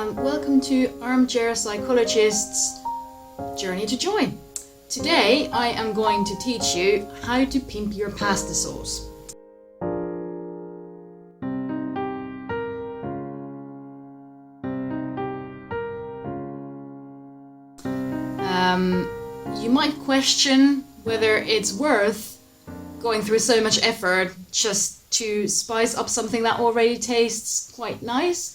and welcome to Armchair Psychologist's Journey to Joy. Today I am going to teach you how to pimp your pasta sauce. You might question whether it's worth going through so much effort just to spice up something that already tastes quite nice.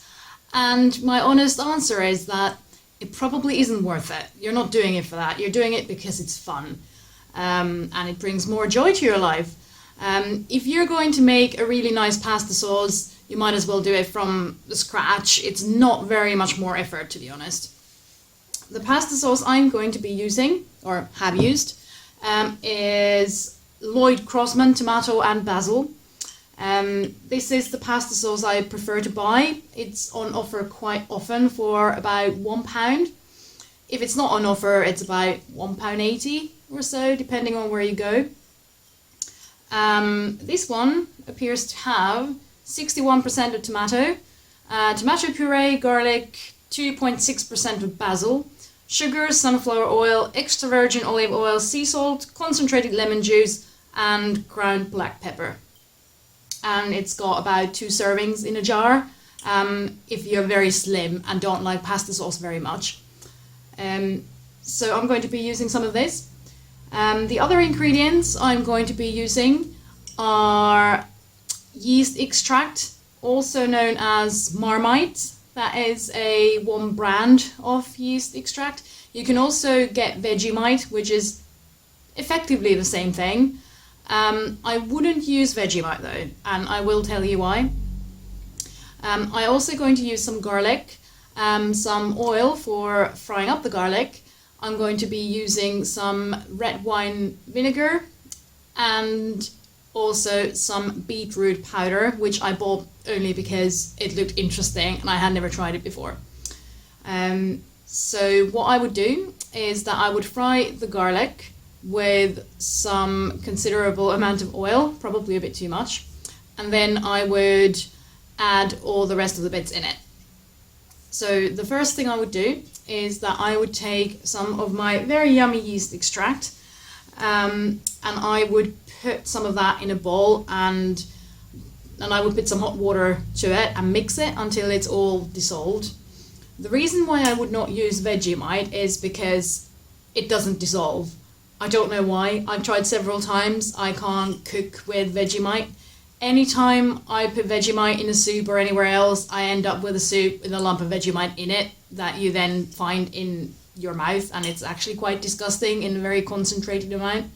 And my honest answer is that it probably isn't worth it. You're not doing it for that. You're doing it because it's fun and it brings more joy to your life. If you're going to make a really nice pasta sauce, you might as well do it from scratch. It's not very much more effort, to be honest. The pasta sauce I'm going to be using, or have used, is Lloyd Crossman tomato and basil. This is the pasta sauce I prefer to buy. It's on offer quite often for about £1. If it's not on offer, it's about £1.80 or so, depending on where you go. This one appears to have 61% of tomato, tomato puree, garlic, 2.6% of basil, sugar, sunflower oil, extra virgin olive oil, sea salt, concentrated lemon juice, and ground black pepper. And it's got about 2 servings in a jar if you're very slim and don't like pasta sauce very much. So I'm going to be using some of this. The other ingredients I'm going to be using are yeast extract, also known as Marmite. That is one brand of yeast extract. You can also get Vegemite, which is effectively the same thing. I wouldn't use Vegemite though, and I will tell you why. I'm also going to use some garlic, some oil for frying up the garlic. I'm going to be using some red wine vinegar and also some beetroot powder, which I bought only because it looked interesting and I had never tried it before. So what I would do is that I would fry the garlic with some considerable amount of oil, probably a bit too much, and then I would add all the rest of the bits in it. So the first thing I would do is that I would take some of my very yummy yeast extract and I would put some of that in a bowl and I would put some hot water to it and mix it until it's all dissolved. The reason why I would not use Vegemite is because it doesn't dissolve. I don't know why. I've tried several times. I can't cook with Vegemite. Anytime I put Vegemite in a soup or anywhere else, I end up with a soup with a lump of Vegemite in it that you then find in your mouth, and it's actually quite disgusting in a very concentrated amount.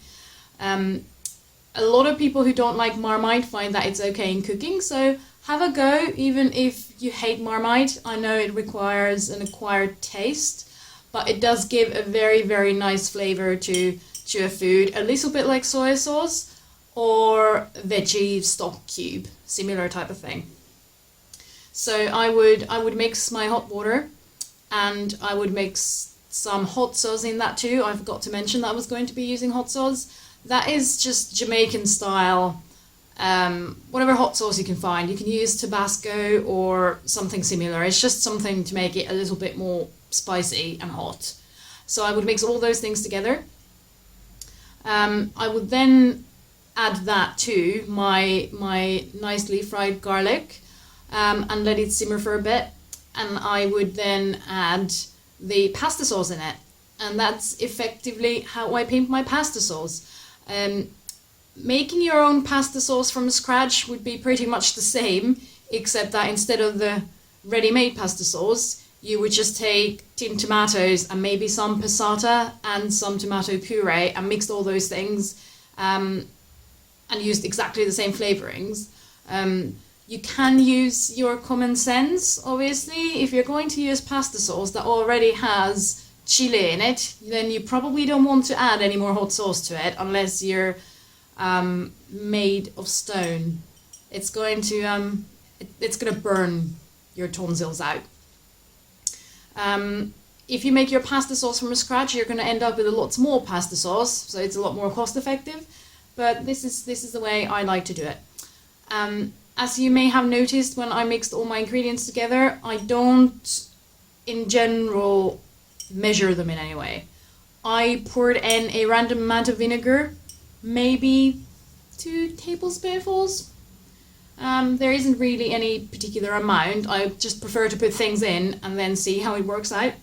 A lot of people who don't like Marmite find that it's okay in cooking, so have a go even if you hate Marmite. I know it requires an acquired taste, but it does give a very, very nice flavor to a food, a little bit like soy sauce or veggie stock cube, similar type of thing. So I would mix my hot water and I would mix some hot sauce in that too. I forgot to mention that I was going to be using hot sauce. That is just Jamaican style, whatever hot sauce you can find. You can use Tabasco or something similar. It's just something to make it a little bit more spicy and hot. So I would mix all those things together. I would then add that to my nicely fried garlic and let it simmer for a bit. And I would then add the pasta sauce in it. And that's effectively how I pimp my pasta sauce. Making your own pasta sauce from scratch would be pretty much the same, except that instead of the ready-made pasta sauce, you would just take tinned tomatoes and maybe some passata and some tomato puree and mixed all those things and used exactly the same flavorings. You can use your common sense, obviously. If you're going to use pasta sauce that already has chili in it, then you probably don't want to add any more hot sauce to it unless you're made of stone. It's going to burn your tonsils out. If you make your pasta sauce from scratch, you're going to end up with a lot more pasta sauce, so it's a lot more cost effective. But this is the way I like to do it. As you may have noticed, when I mixed all my ingredients together, I don't in general measure them in any way. I poured in a random amount of vinegar, maybe 2 tablespoonfuls. There isn't really any particular amount. I just prefer to put things in and then see how it works out.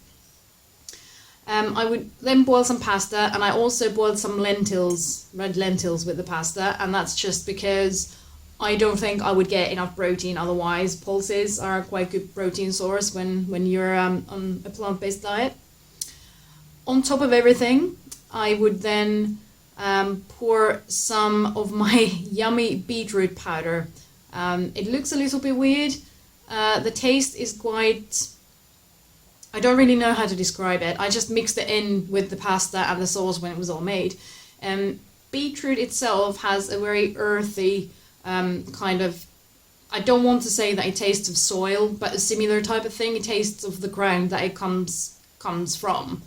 I would then boil some pasta, and I also boiled some lentils, red lentils with the pasta, and that's just because I don't think I would get enough protein otherwise. Pulses are a quite good protein source when you're on a plant-based diet. On top of everything, I would then pour some of my yummy beetroot powder. It looks a little bit weird. The taste is quite... I don't really know how to describe it. I just mixed it in with the pasta and the sauce when it was all made. Beetroot itself has a very earthy kind of... I don't want to say that it tastes of soil, but a similar type of thing. It tastes of the ground that it comes from.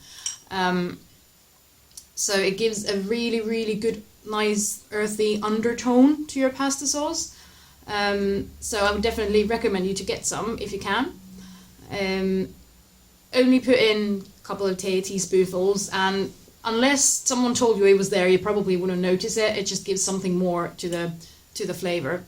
So it gives a really, really good, nice, earthy undertone to your pasta sauce. So I would definitely recommend you to get some if you can. Only put in a couple of teaspoonfuls, and unless someone told you it was there, you probably wouldn't notice it. It just gives something more to the flavor.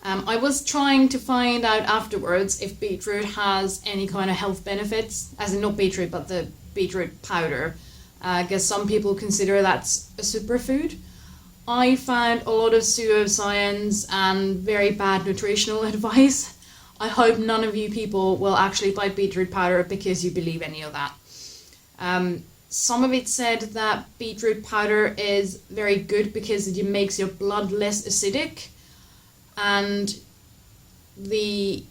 I was trying to find out afterwards if beetroot has any kind of health benefits, as in not beetroot, but the beetroot powder. I guess some people consider that's a superfood. I found a lot of pseudoscience and very bad nutritional advice. I hope none of you people will actually buy beetroot powder because you believe any of that. Some of it said that beetroot powder is very good because it makes your blood less acidic. And the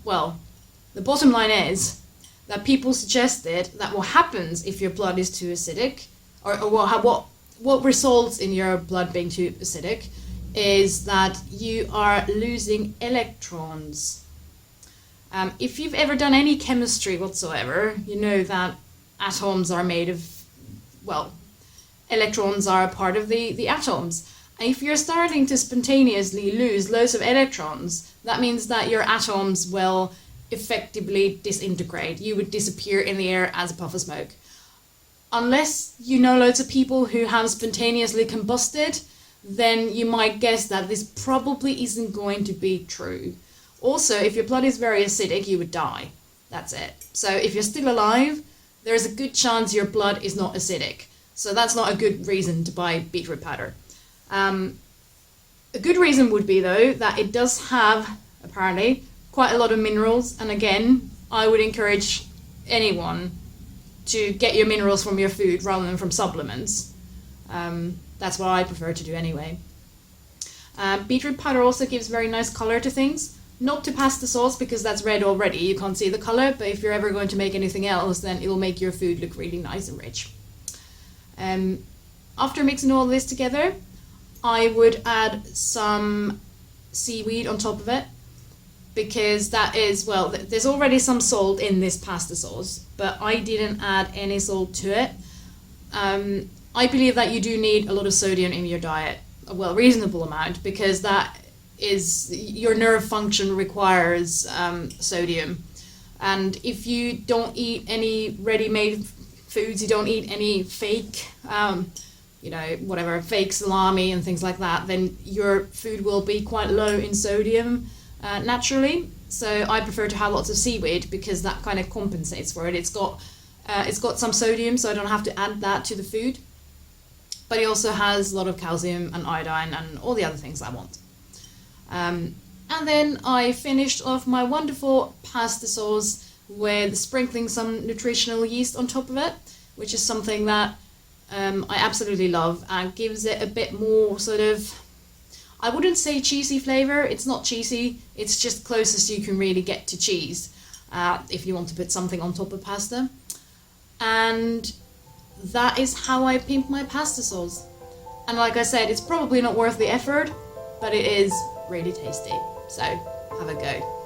bottom line is that people suggested that what happens if your blood is too acidic, or what results in your blood being too acidic, is that you are losing electrons. If you've ever done any chemistry whatsoever, you know that atoms are made of, electrons are a part of the atoms. And if you're starting to spontaneously lose loads of electrons, that means that your atoms will effectively disintegrate. You would disappear in the air as a puff of smoke. Unless you know loads of people who have spontaneously combusted, then you might guess that this probably isn't going to be true. Also, if your blood is very acidic, you would die. That's it. So if you're still alive, there's a good chance your blood is not acidic. So that's not a good reason to buy beetroot powder. A good reason would be, though, that it does have, apparently, quite a lot of minerals. And again, I would encourage anyone to get your minerals from your food rather than from supplements. That's what I prefer to do anyway. Beetroot powder also gives very nice color to things. Not to pasta sauce, because that's red already. You can't see the color, but if you're ever going to make anything else, then it'll make your food look really nice and rich. After mixing all this together, I would add some seaweed on top of it, because that is, there's already some salt in this pasta sauce, but I didn't add any salt to it. I believe that you do need a lot of sodium in your diet, a reasonable amount, because that is, your nerve function requires sodium. And if you don't eat any ready-made foods, you don't eat any fake fake salami and things like that, then your food will be quite low in sodium naturally. So I prefer to have lots of seaweed because that kind of compensates for it. It's got some sodium, so I don't have to add that to the food. But it also has a lot of calcium and iodine and all the other things I want. And then I finished off my wonderful pasta sauce with sprinkling some nutritional yeast on top of it, which is something that I absolutely love, and gives it a bit more sort of, I wouldn't say cheesy flavor. It's not cheesy. It's just closest you can really get to cheese if you want to put something on top of pasta. And that is how I pimp my pasta sauce. And like I said, it's probably not worth the effort, but it is really tasty. So have a go.